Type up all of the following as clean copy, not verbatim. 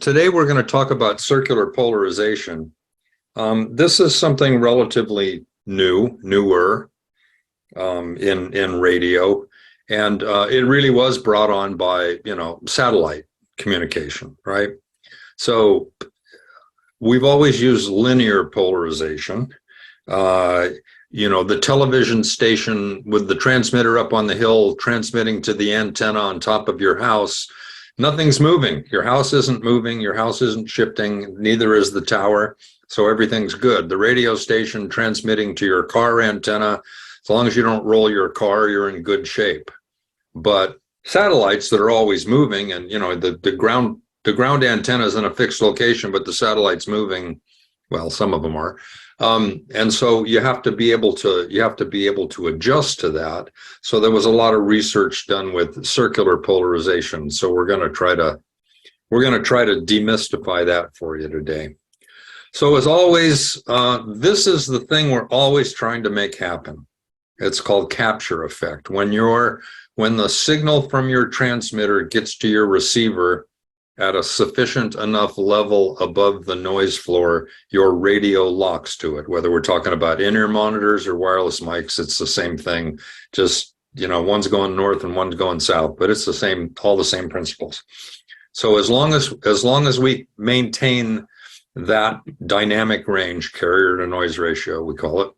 Today we're going to talk about circular polarization. This is something relatively newer in radio, and it really was brought on by satellite communication, right? So we've always used linear polarization. The television station with the transmitter up on the hill transmitting to the antenna on top of your house. Nothing's moving. Your house isn't moving. Your house isn't shifting. Neither is the tower. So everything's good. The radio station transmitting to your car antenna, as long as you don't roll your car, you're in good shape. But satellites that are always moving, and the ground antenna is in a fixed location, but the satellite's moving. Well, some of them are. And so you have to be able to adjust to that. So there was a lot of research done with circular polarization. So we're going to try to demystify that for you today. So as always, this is the thing we're always trying to make happen. It's called capture effect. When the signal from your transmitter gets to your receiver at a sufficient enough level above the noise floor, your radio locks to it. Whether we're talking about in-ear monitors or wireless mics, it's the same thing. Just, one's going north and one's going south, but it's all the same principles. So as long as we maintain that dynamic range, carrier to noise ratio, we call it,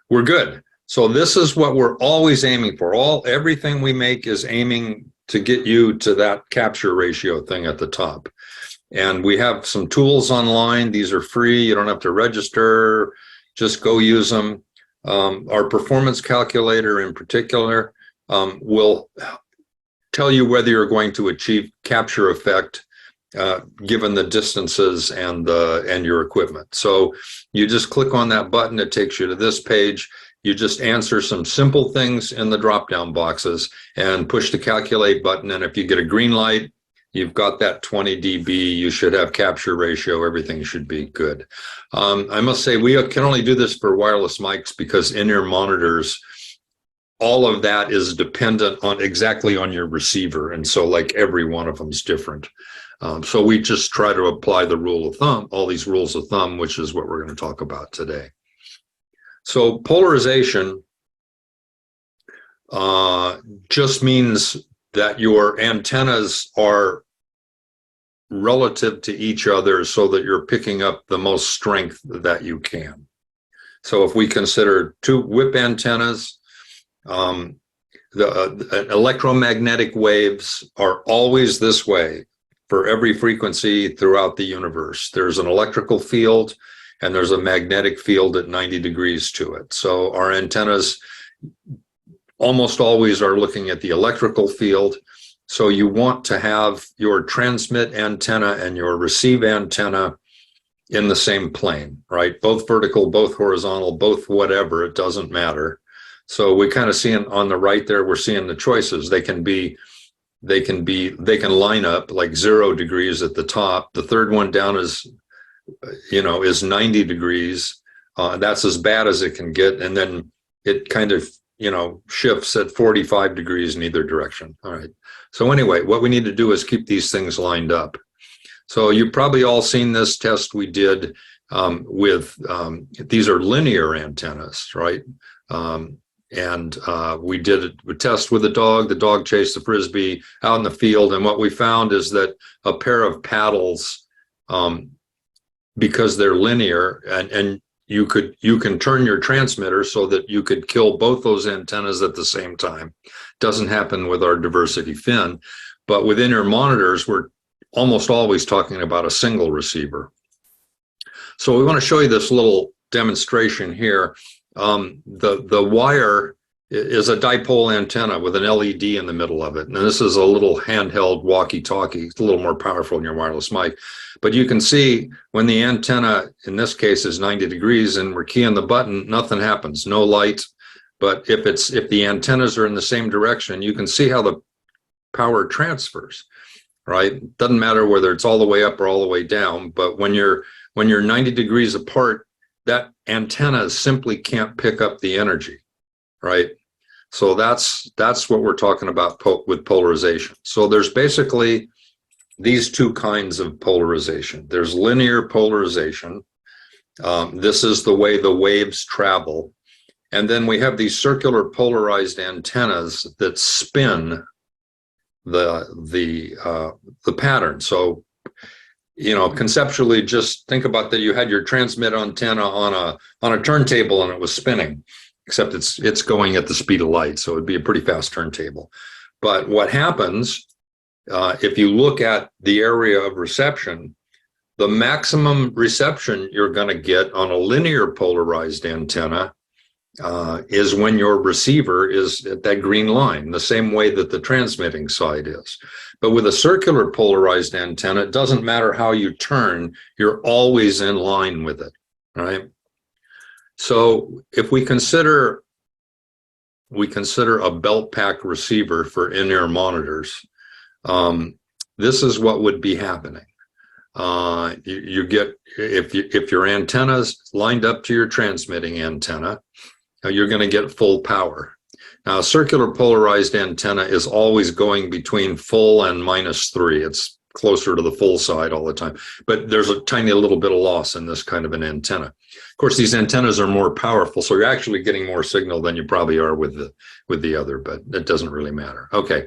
we're good. So this is what we're always aiming for. Everything we make is aiming to get you to that capture ratio thing at the top. And we have some tools online. These are free. You don't have to register. Just go use them. Our performance calculator in particular will tell you whether you're going to achieve capture effect given the distances and your equipment. So you just click on that button. It takes you to this page. You just answer some simple things in the drop-down boxes and push the calculate button. And if you get a green light, you've got that 20 dB. You should have capture ratio. Everything should be good. I must say, we can only do this for wireless mics because in-ear monitors, all of that is dependent exactly on your receiver. And so like every one of them is different. So we just try to apply the rule of thumb, all these rules of thumb, which is what we're going to talk about today. So polarization just means that your antennas are relative to each other so that you're picking up the most strength that you can. So if we consider two whip antennas, the electromagnetic waves are always this way for every frequency throughout the universe. There's an electrical field and there's a magnetic field at 90 degrees to it. So our antennas almost always are looking at the electrical field. So you want to have your transmit antenna and your receive antenna in the same plane, right? Both vertical, both horizontal, both whatever, it doesn't matter. So we kind of see on the right there, we're seeing the choices. They can line up like 0 degrees at the top. The third one down is 90 degrees. That's as bad as it can get. And then it kind of, shifts at 45 degrees in either direction. All right. So anyway, what we need to do is keep these things lined up. So you've probably all seen this test we did these are linear antennas, right? We did a test with a dog. The dog chased the Frisbee out in the field. And what we found is that a pair of paddles, because they're linear and you can turn your transmitter so that you could kill both those antennas at the same time. Doesn't happen with our diversity fin, but with in-ear monitors, we're almost always talking about a single receiver. So we want to show you this little demonstration here. The wire is a dipole antenna with an LED in the middle of it. And this is a little handheld walkie-talkie. It's a little more powerful than your wireless mic. But you can see when the antenna, in this case, is 90 degrees and we're keying the button, nothing happens, no light. But if the antennas are in the same direction, you can see how the power transfers, right? Doesn't matter whether it's all the way up or all the way down. But when you're 90 degrees apart, that antenna simply can't pick up the energy, right? So that's what we're talking about with polarization. So there's basically these two kinds of polarization. There's linear polarization. This is the way the waves travel. And then we have these circular polarized antennas that spin the pattern. So, conceptually, just think about that. You had your transmit antenna on a turntable and it was spinning, except it's going at the speed of light. So it'd be a pretty fast turntable. But what happens if you look at the area of reception, the maximum reception you're going to get on a linear polarized antenna is when your receiver is at that green line, the same way that the transmitting side is. But with a circular polarized antenna, it doesn't matter how you turn, you're always in line with it, right? So if we consider a belt pack receiver for in-ear monitors, this is what would be happening. You get, if your antenna's lined up to your transmitting antenna, you're going to get full power. Now, a circular polarized antenna is always going between full and -3. It's closer to the full side all the time, but there's a tiny little bit of loss in this kind of an antenna. Of course, these antennas are more powerful, so you're actually getting more signal than you probably are with the other, but it doesn't really matter. Okay,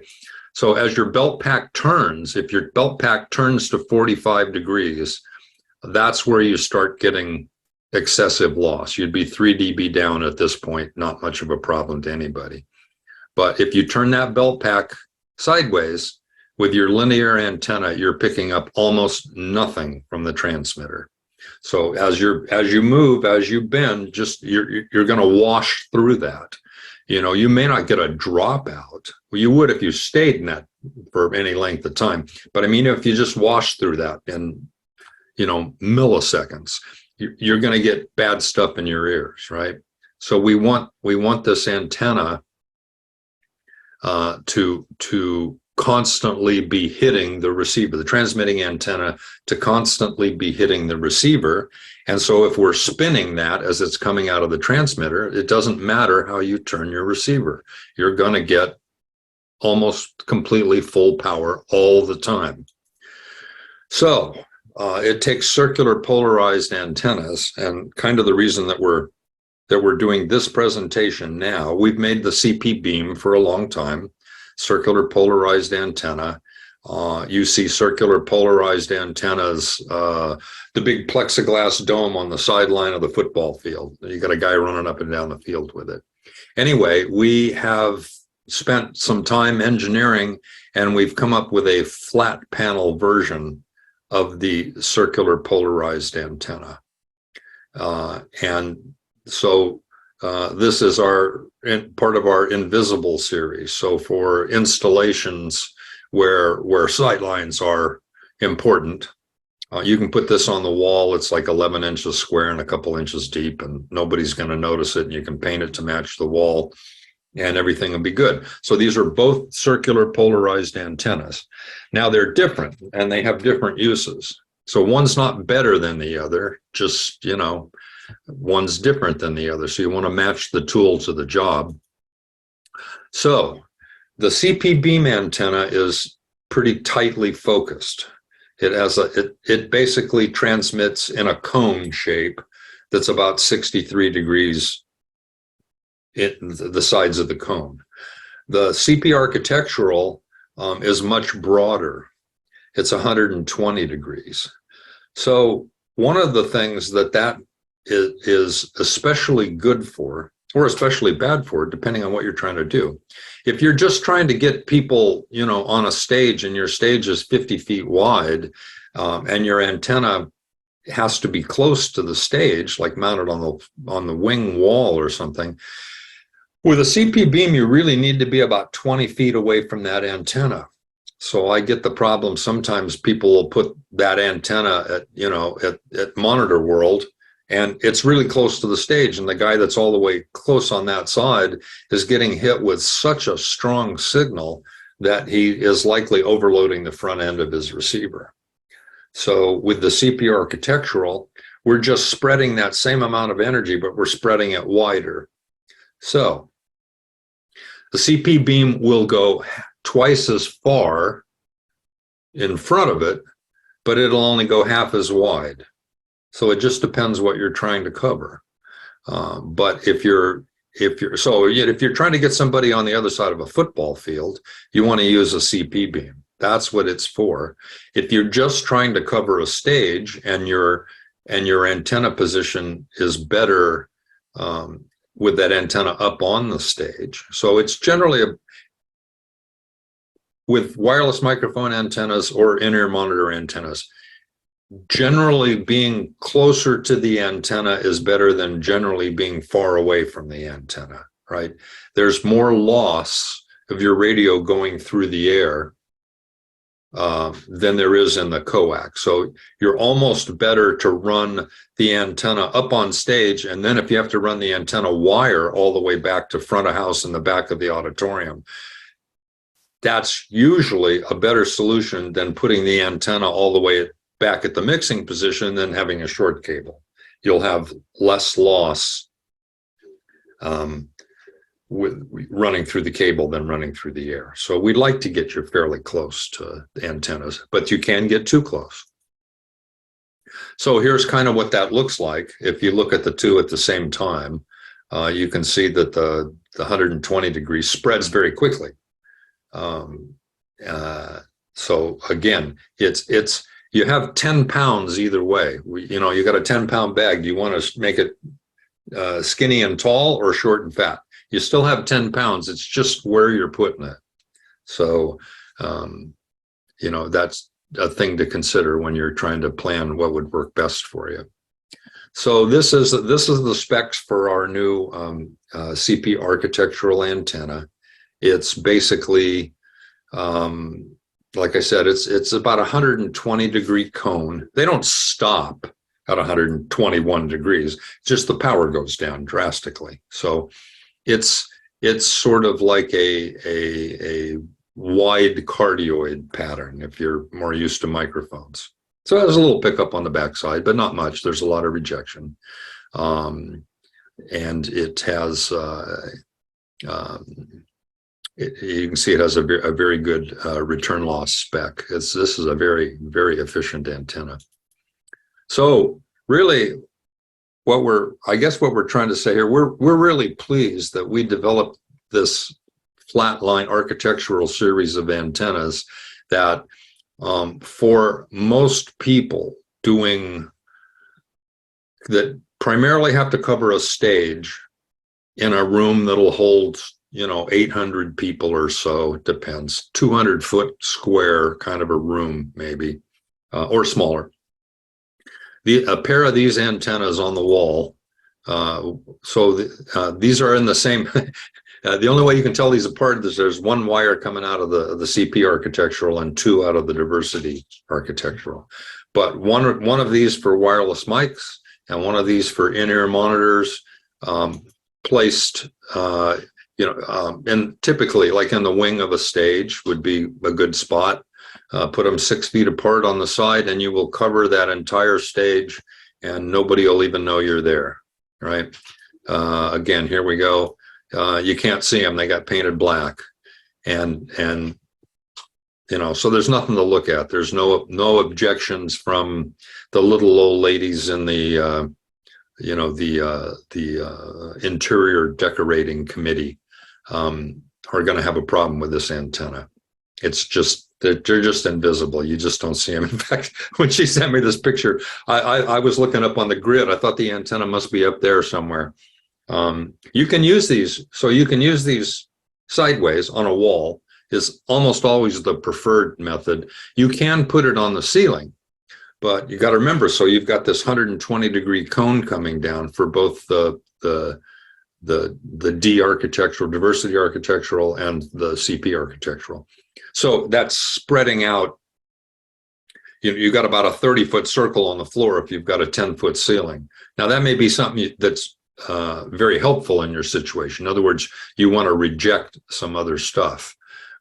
so as your belt pack turns, if your belt pack turns to 45 degrees, that's where you start getting excessive loss. You'd be 3 dB down at this point, not much of a problem to anybody. But if you turn that belt pack sideways with your linear antenna, you're picking up almost nothing from the transmitter. So as you move, as you bend, just you're going to wash through that. You may not get a dropout. Well, you would if you stayed in that for any length of time. But I mean, if you just wash through that in milliseconds, you're going to get bad stuff in your ears, right? So we want this antenna to constantly be hitting the receiver, the transmitting antenna to constantly be hitting the receiver. And so if we're spinning that as it's coming out of the transmitter, it doesn't matter how you turn your receiver. You're going to get almost completely full power all the time. So it takes circular polarized antennas, and kind of the reason that we're doing this presentation now, we've made the CP beam for a long time, circular polarized antenna. You see circular polarized antennas, the big plexiglass dome on the sideline of the football field. You got a guy running up and down the field with it. Anyway, we have spent some time engineering, and we've come up with a flat panel version of the circular polarized antenna. And so this is part of our invisible series. So for installations where sight lines are important, you can put this on the wall. It's like 11 inches square and a couple inches deep, and nobody's going to notice it. And you can paint it to match the wall, and everything will be good. So these are both circular polarized antennas. Now they're different, and they have different uses. So one's not better than the other, just, one's different than the other. So you want to match the tool to the job. So the CP beam antenna is pretty tightly focused. It basically transmits in a cone shape that's about 63 degrees in the sides of the cone. The CP architectural is much broader. It's 120 degrees. So one of the things that is especially good for, or especially bad for, depending on what you're trying to do. If you're just trying to get people, on a stage, and your stage is 50 feet wide, and your antenna has to be close to the stage, like mounted on the wing wall or something. With a CP beam, you really need to be about 20 feet away from that antenna. So I get the problem sometimes people will put that antenna at Monitor World, and it's really close to the stage, and the guy that's all the way close on that side is getting hit with such a strong signal that he is likely overloading the front end of his receiver. So with the CP architectural, we're just spreading that same amount of energy, but we're spreading it wider. So the CP beam will go twice as far in front of it, but it'll only go half as wide. So it just depends what you're trying to cover. But if you're trying to get somebody on the other side of a football field, you want to use a CP beam. That's what it's for. If you're just trying to cover a stage and your antenna position is better with that antenna up on the stage. So it's generally with wireless microphone antennas or in-ear monitor antennas, generally being closer to the antenna is better than generally being far away from the antenna, right? There's more loss of your radio going through the air than there is in the coax. So you're almost better to run the antenna up on stage, and then if you have to run the antenna wire all the way back to front of house in the back of the auditorium, that's usually a better solution than putting the antenna all the way back at the mixing position than having a short cable. You'll have less loss with running through the cable than running through the air. So we'd like to get you fairly close to the antennas, but you can get too close. So here's kind of what that looks like. If you look at the two at the same time, you can see that the 120 degrees spreads very quickly. So again, it's you have 10 pounds either way. You got a 10-pound bag. Do you want to make it skinny and tall or short and fat? You still have 10 pounds. It's just where you're putting it. So, that's a thing to consider when you're trying to plan what would work best for you. So this is the specs for our new CP architectural antenna. It's basically, like I said, it's about 120 degree cone. They don't stop at 121 degrees. Just the power goes down drastically. So it's sort of like a wide cardioid pattern if you're more used to microphones. So it has a little pickup on the backside, but not much. There's a lot of rejection. And it has, you can see it has a very good return loss spec. This is a very, very efficient antenna. So really, what we're trying to say here, we're really pleased that we developed this flatline architectural series of antennas that for most people that primarily have to cover a stage in a room that'll hold 800 people or so, it depends, 200-foot square kind of a room maybe, or smaller. A pair of these antennas on the wall. These are in the same, the only way you can tell these apart is there's one wire coming out of the CP architectural and two out of the diversity architectural. But one of these for wireless mics and one of these for in-ear monitors, placed and typically like in the wing of a stage would be a good spot. Put them 6 feet apart on the side and you will cover that entire stage and nobody will even know you're there, right? Again, here we go. You can't see them. They got painted black. And so there's nothing to look at. There's no objections from the little old ladies in the interior decorating committee are going to have a problem with this antenna. It's just, they're just invisible. You just don't see them. In fact, when she sent me this picture, I was looking up on the grid. I thought the antenna must be up there somewhere. You can use these. So you can use these sideways on a wall is almost always the preferred method. You can put it on the ceiling, but you got to remember, so you've got this 120 degree cone coming down for both the D architectural, diversity architectural, and the CP architectural. So that's spreading out. You got about a 30-foot circle on the floor if you've got a 10-foot ceiling. Now that may be something that's very helpful in your situation. In other words, you want to reject some other stuff.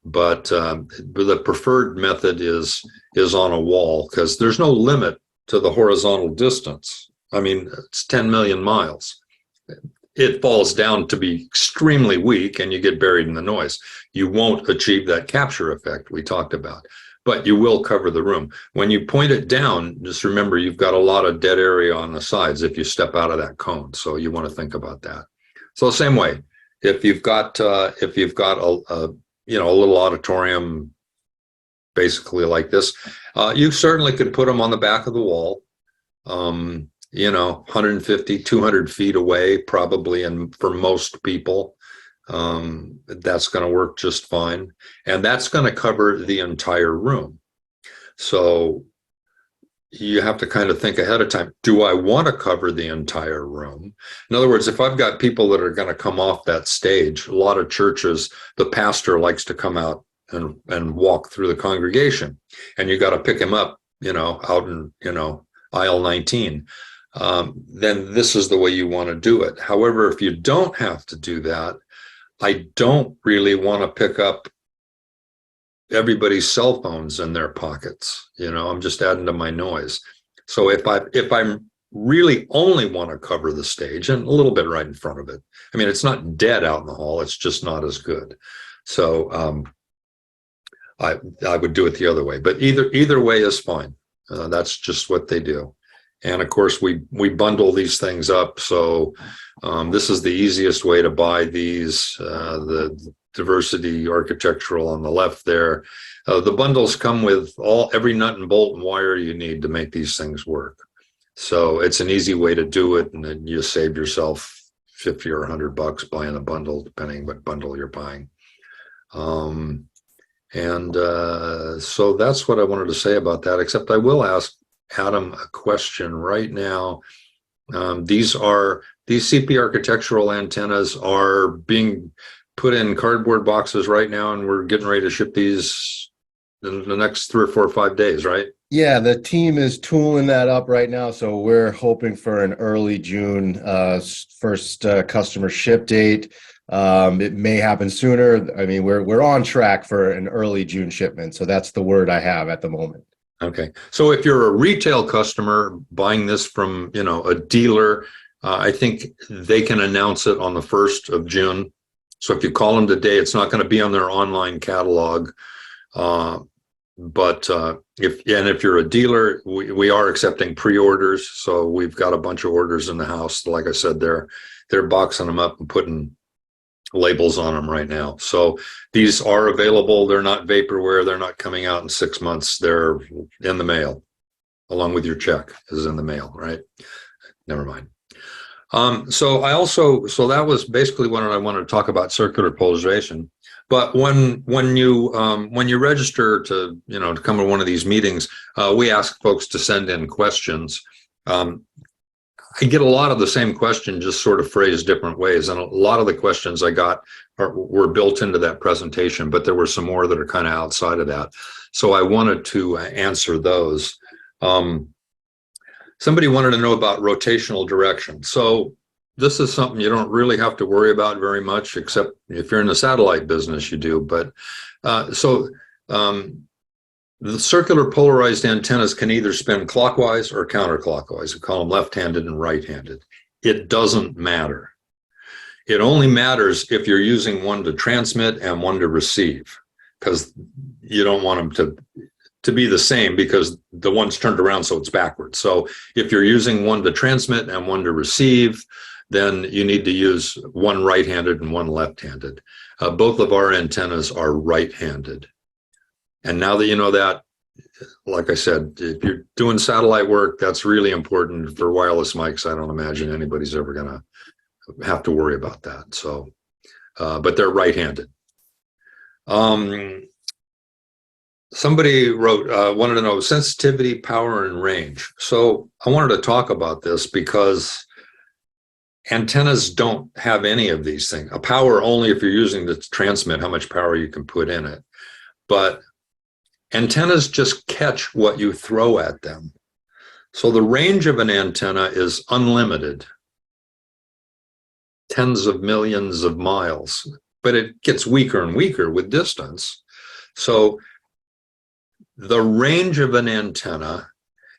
But the preferred method is on a wall because there's no limit to the horizontal distance. I mean, it's 10 million miles. It falls down to be extremely weak and you get buried in the noise. You won't achieve that capture effect we talked about. but you will cover the room. When you point it down, just remember you've got a lot of dead area on the sides if you step out of that cone. So you want to think about that. So the same way, if you've got a little auditorium basically like this, you certainly could put them on the back of the wall, 150, 200 feet away, probably, and for most people, that's going to work just fine. And that's going to cover the entire room. So you have to kind of think ahead of time. Do I want to cover the entire room? In other words, if I've got people that are going to come off that stage, a lot of churches, the pastor likes to come out and walk through the congregation, and you got to pick him up, out in, aisle 19. Then this is the way you want to do it. However, if you don't have to do that, I don't really want to pick up everybody's cell phones in their pockets. I'm just adding to my noise. So if I'm really only want to cover the stage and a little bit right in front of it, I mean, it's not dead out in the hall, it's just not as good. So I would do it the other way, but either way is fine. That's just what they do. And of course, we bundle these things up. So this is the easiest way to buy these, the Diversity Architectural on the left there. The bundles come with every nut and bolt and wire you need to make these things work. So it's an easy way to do it. And then you save yourself $50 or $100 buying a bundle, depending what bundle you're buying. So that's what I wanted to say about that, except I will ask Adam a question right now. These CP architectural antennas are being put in cardboard boxes right now, and we're getting ready to ship these in the next 3 or 4 or 5 days, right? Yeah, the team is tooling that up right now, so we're hoping for an early June first customer ship date. It may happen sooner. I mean, we're on track for an early June shipment, so that's the word I have at the moment. Okay, so if you're a retail customer buying this from a dealer, I think they can announce it on the 1st of June. So if you call them today, it's not going to be on their online catalog. But if you're a dealer, we are accepting pre-orders. So we've got a bunch of orders in the house. Like I said, they're boxing them up and putting labels on them right now. So these are available. They're not vaporware. They're not coming out in 6 months. They're in the mail, along with your check is in the mail, right? Never mind. So that was basically what I wanted to talk about, circular polarization. But when you register to come to one of these meetings, we ask folks to send in questions. I get a lot of the same question, just sort of phrased different ways, and a lot of the questions I got were built into that presentation, but there were some more that are kind of outside of that. So I wanted to answer those. Somebody wanted to know about rotational direction. So this is something you don't really have to worry about very much, except if you're in the satellite business, you do. But the circular polarized antennas can either spin clockwise or counterclockwise. We call them left-handed and right-handed. It doesn't matter. It only matters if you're using one to transmit and one to receive, because you don't want them to be the same, because the one's turned around so it's backwards. So if you're using one to transmit and one to receive, then you need to use one right-handed and one left-handed. Both of our antennas are right-handed. And now that you know that, like I said, if you're doing satellite work, that's really important. For wireless mics, I don't imagine anybody's ever going to have to worry about that. So, but they're right-handed. Somebody wanted to know sensitivity, power, and range. So I wanted to talk about this because antennas don't have any of these things. A power only if you're using to transmit, how much power you can put in it. But antennas just catch what you throw at them. So the range of an antenna is unlimited, tens of millions of miles, but it gets weaker and weaker with distance. So the range of an antenna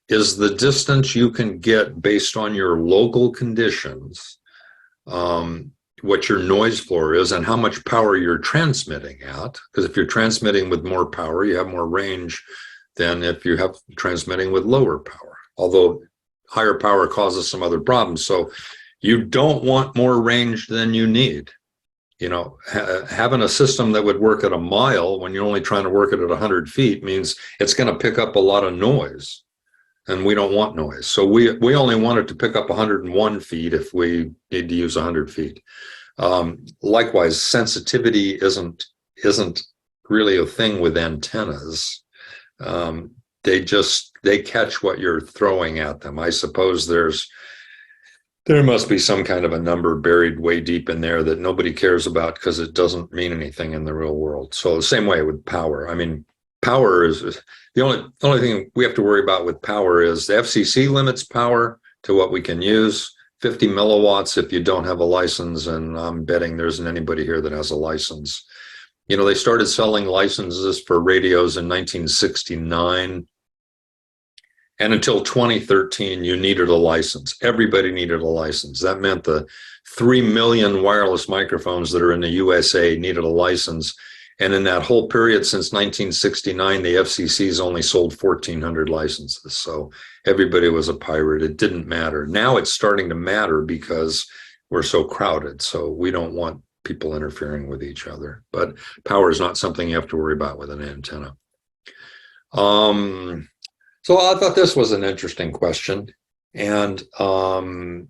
is the distance you can get based on your local conditions what your noise floor is and how much power you're transmitting at. Because if you're transmitting with more power, you have more range than if you have transmitting with lower power. Although higher power causes some other problems. So you don't want more range than you need. Having a system that would work at a mile when you're only trying to work it at 100 feet means it's going to pick up a lot of noise, and we don't want noise. So we only want it to pick up 101 feet if we need to use 100 feet. Likewise, sensitivity isn't really a thing with antennas. They catch what you're throwing at them. I suppose there must be some kind of a number buried way deep in there that nobody cares about because it doesn't mean anything in the real world. So the same way with power. I mean, power is the only thing we have to worry about with power is the FCC limits power to what we can use, 50 milliwatts if you don't have a license, and I'm betting there isn't anybody here that has a license. They started selling licenses for radios in 1969. And until 2013, you needed a license. Everybody needed a license. That meant the 3 million wireless microphones that are in the USA needed a license. And in that whole period since 1969, the FCC's only sold 1,400 licenses. So everybody was a pirate. It didn't matter. Now it's starting to matter because we're so crowded. So we don't want people interfering with each other. But power is not something you have to worry about with an antenna. So I thought this was an interesting question. And the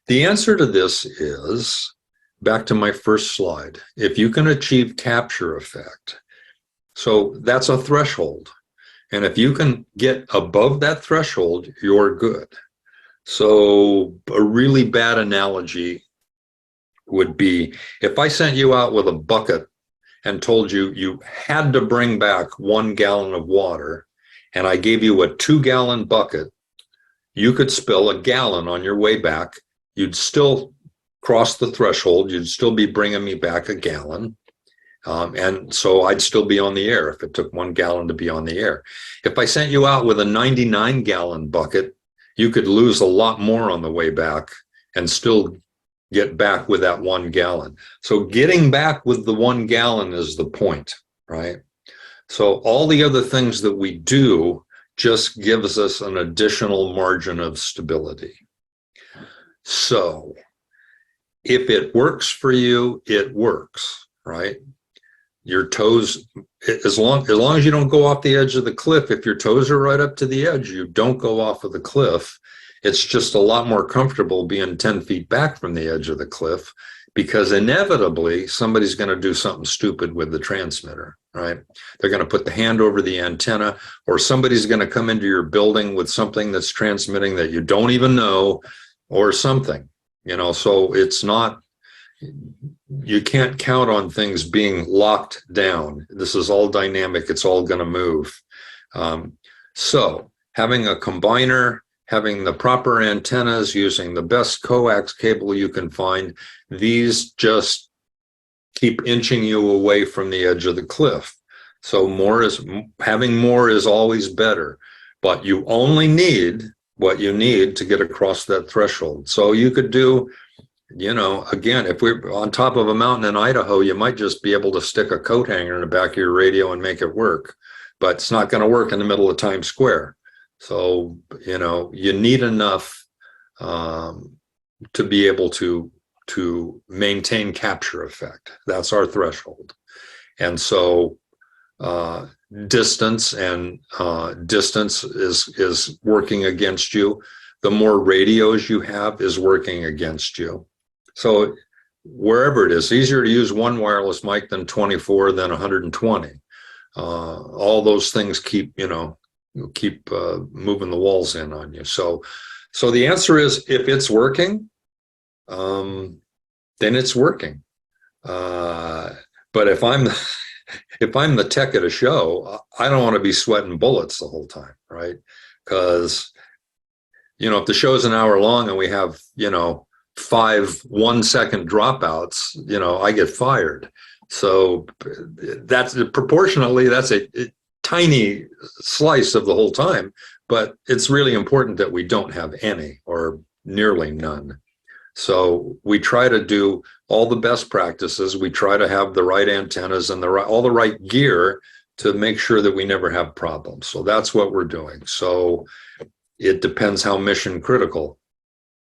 answer to this is, back to my first slide, if you can achieve capture effect, so that's a threshold. And if you can get above that threshold, you're good. So a really bad analogy would be if I sent you out with a bucket and told you had to bring back 1 gallon of water, and I gave you a 2-gallon bucket, you could spill a gallon on your way back. You'd still cross the threshold. You'd still be bringing me back a gallon. And so I'd still be on the air if it took 1 gallon to be on the air. If I sent you out with a 99-gallon bucket, you could lose a lot more on the way back and still get back with that 1 gallon. So getting back with the 1 gallon is the point, right? So all the other things that we do just gives us an additional margin of stability. So if it works for you, it works, right? Your toes, as long as you don't go off the edge of the cliff, if your toes are right up to the edge, you don't go off of the cliff. It's just a lot more comfortable being 10 feet back from the edge of the cliff, because inevitably somebody's going to do something stupid with the transmitter, right? They're going to put the hand over the antenna, or somebody's going to come into your building with something that's transmitting that you don't even know, or something, so it's not, you can't count on things being locked down. This is all dynamic. It's all going to move. So having a combiner, having the proper antennas, using the best coax cable you can find, these just keep inching you away from the edge of the cliff. So having more is always better, but you only need what you need to get across that threshold. So you could do, again, if we're on top of a mountain in Idaho, you might just be able to stick a coat hanger in the back of your radio and make it work, but it's not going to work in the middle of Times Square. So, you need enough to be able to maintain capture effect. That's our threshold. And so distance is working against you. The more radios you have is working against you. So wherever it is, easier to use one wireless mic than 24 than 120. All those things keep moving the walls in on you. So the answer is, if it's working, then it's working. But if I'm the tech at a show, I don't want to be sweating bullets the whole time, right? Because if the show's an hour long and we have 5 1-second dropouts, I get fired. So that's proportionally, that's a tiny slice of the whole time, but it's really important that we don't have any or nearly none. So we try to do all the best practices. We try to have the right antennas and all the right gear to make sure that we never have problems. So that's what we're doing. So it depends how mission critical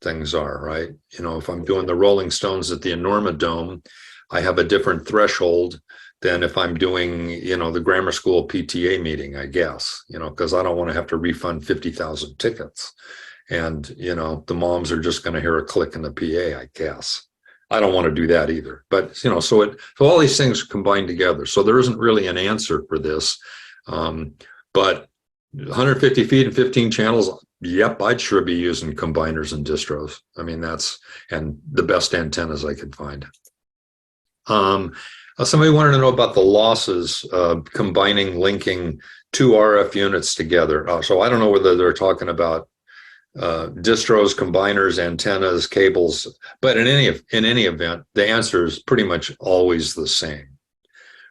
things are, right? You know, if I'm doing the Rolling Stones at the Enorma Dome, I have a different threshold than if I'm doing, you know, the grammar school PTA meeting, I guess, you know, because I don't want to have to refund 50,000 tickets. And, you know, the moms are just going to hear a click in the PA, I guess. I don't want to do that either. But, you know, so all these things combine together. So there isn't really an answer for this. But 150 feet and 15 channels, yep, I'd sure be using combiners and distros. I mean, and the best antennas I could find. Somebody wanted to know about the losses, linking two RF units together. So I don't know whether they're talking about distros, combiners, antennas, cables, but in any event, the answer is pretty much always the same.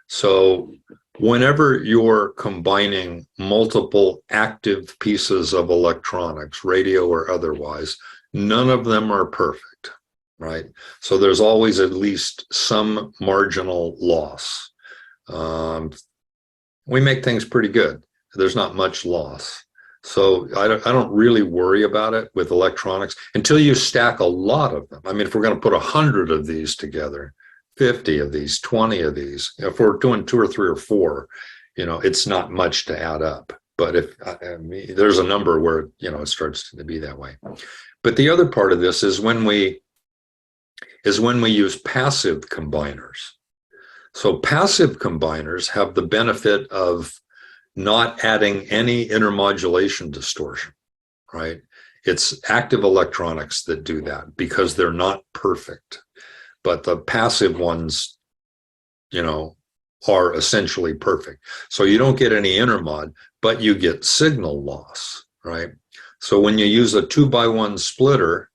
So whenever you're combining multiple active pieces of electronics, radio or otherwise, none of them are perfect, right? So there's always at least some marginal loss. We make things pretty good. There's not much loss. So I don't really worry about it with electronics until you stack a lot of them. I mean, if we're going to put 100 of these together, 50 of these, 20 of these, if we're doing 2 or 3 or 4, you know, it's not much to add up. But if there's a number where, you know, it starts to be that way. But the other part of this is when we use passive combiners. So passive combiners have the benefit of not adding any intermodulation distortion, right? It's active electronics that do that because they're not perfect. But the passive ones, you know, are essentially perfect. So you don't get any intermod, but you get signal loss, right? So when you use a 2x1 splitter,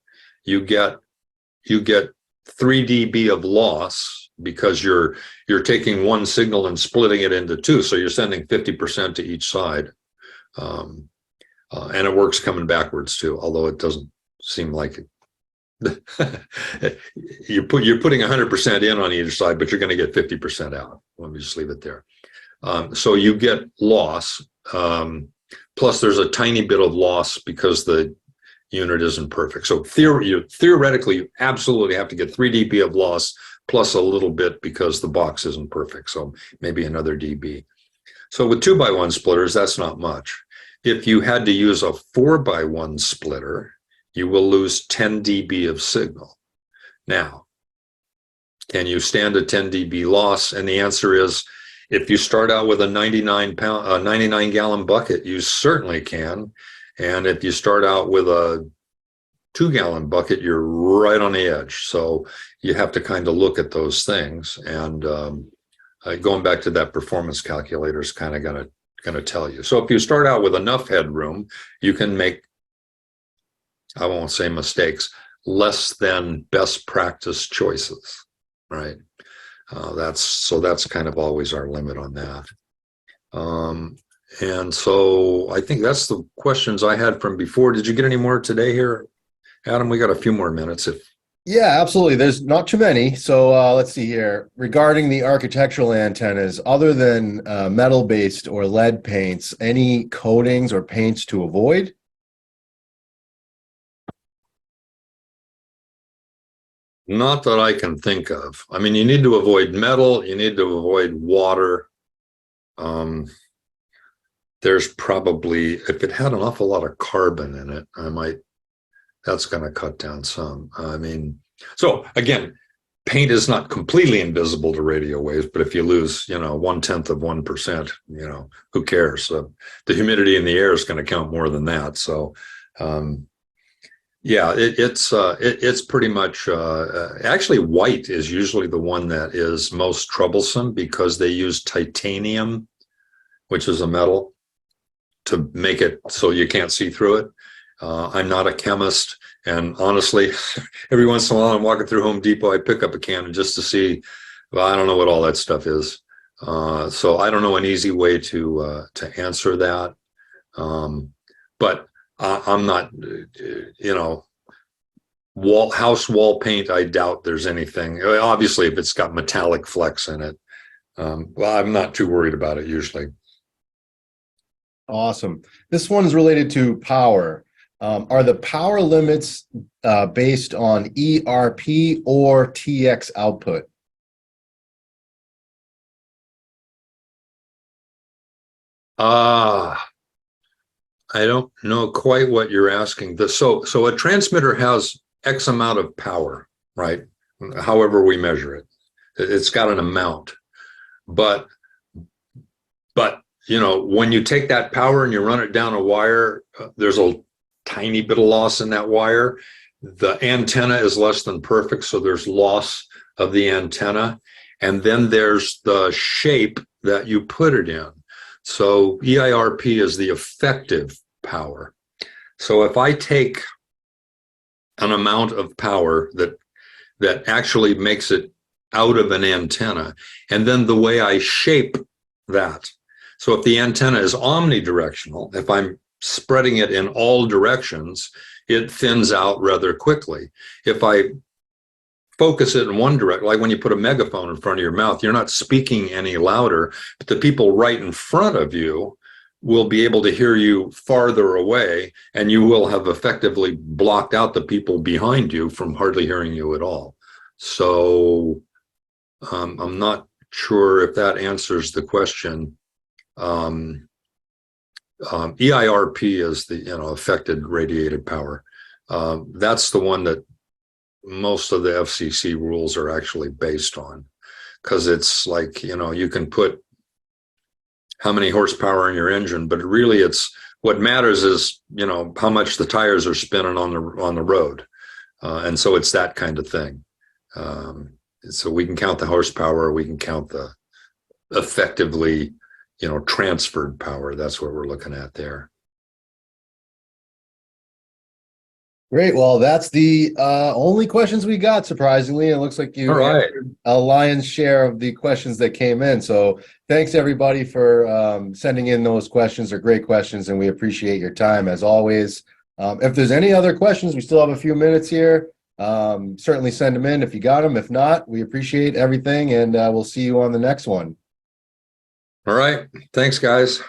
you get 3 dB of loss because you're taking one signal and splitting it into 2. So you're sending 50% to each side. And it works coming backwards too, although it doesn't seem like it. You're putting 100% in on either side, but you're going to get 50% out. Let me just leave it there. So you get loss. Plus there's a tiny bit of loss because the unit isn't perfect. So theoretically, you absolutely have to get 3 dB of loss plus a little bit because the box isn't perfect. So maybe another dB. So with 2x1 splitters, that's not much. If you had to use a 4x1 splitter, you will lose 10 dB of signal. Now, can you stand a 10 dB loss? And the answer is, if you start out with a 99 gallon bucket, you certainly can. And if you start out with a 2-gallon bucket, you're right on the edge. So you have to kind of look at those things. And going back to that performance calculator is kind of going to tell you. So if you start out with enough headroom, you can make, I won't say mistakes, less than best practice choices, right? That's kind of always our limit on that. And so I think that's the questions I had from before. Did you get any more today here, Adam? We got a few more minutes. Yeah, absolutely. There's not too many. So let's see here. Regarding the architectural antennas, other than metal-based or lead paints, any coatings or paints to avoid? Not that I can think of. I mean, you need to avoid metal. You need to avoid water. There's probably, if it had an awful lot of carbon in it, that's going to cut down some. I mean, so again, paint is not completely invisible to radio waves, but if you lose, 0.1%, who cares? The humidity in the air is going to count more than that. So, yeah, it's pretty much, actually white is usually the one that is most troublesome because they use titanium, which is a metal, to make it so you can't see through it. I'm not a chemist, and honestly, every once in a while I'm walking through Home Depot, I pick up a can just to see, well, I don't know what all that stuff is. So I don't know an easy way to answer that. But I'm not, house wall paint, I doubt there's anything. Obviously, if it's got metallic flecks in it, well, I'm not too worried about it usually. Awesome. This one's related to power. Are the power limits based on ERP or TX output? I don't know quite what you're asking. So a transmitter has X amount of power, right? However we measure it, it's got an amount. But when you take that power and you run it down a wire, there's a tiny bit of loss in that wire. The antenna is less than perfect, so there's loss of the antenna. And then there's the shape that you put it in. So EIRP is the effective power. So if I take an amount of power that actually makes it out of an antenna, and then the way I shape that. So if the antenna is omnidirectional, if I'm spreading it in all directions, it thins out rather quickly. If I focus it in one direction, like when you put a megaphone in front of your mouth, you're not speaking any louder, but the people right in front of you will be able to hear you farther away, and you will have effectively blocked out the people behind you from hardly hearing you at all. So I'm not sure if that answers the question. EIRP is the affected radiated power. That's the one that most of the FCC rules are actually based on, because it's like, you can put how many horsepower in your engine, but really it's what matters is how much the tires are spinning on the road, and so it's that kind of thing. So we can count the horsepower, we can count the effectively transferred power. That's what we're looking at there. Great. Well, that's the only questions we got, surprisingly. It looks like you answered a lion's share of the questions that came in. So thanks, everybody, for sending in those questions. They're great questions, and we appreciate your time, as always. If there's any other questions, we still have a few minutes here. Certainly send them in if you got them. If not, we appreciate everything, and we'll see you on the next one. All right. Thanks, guys.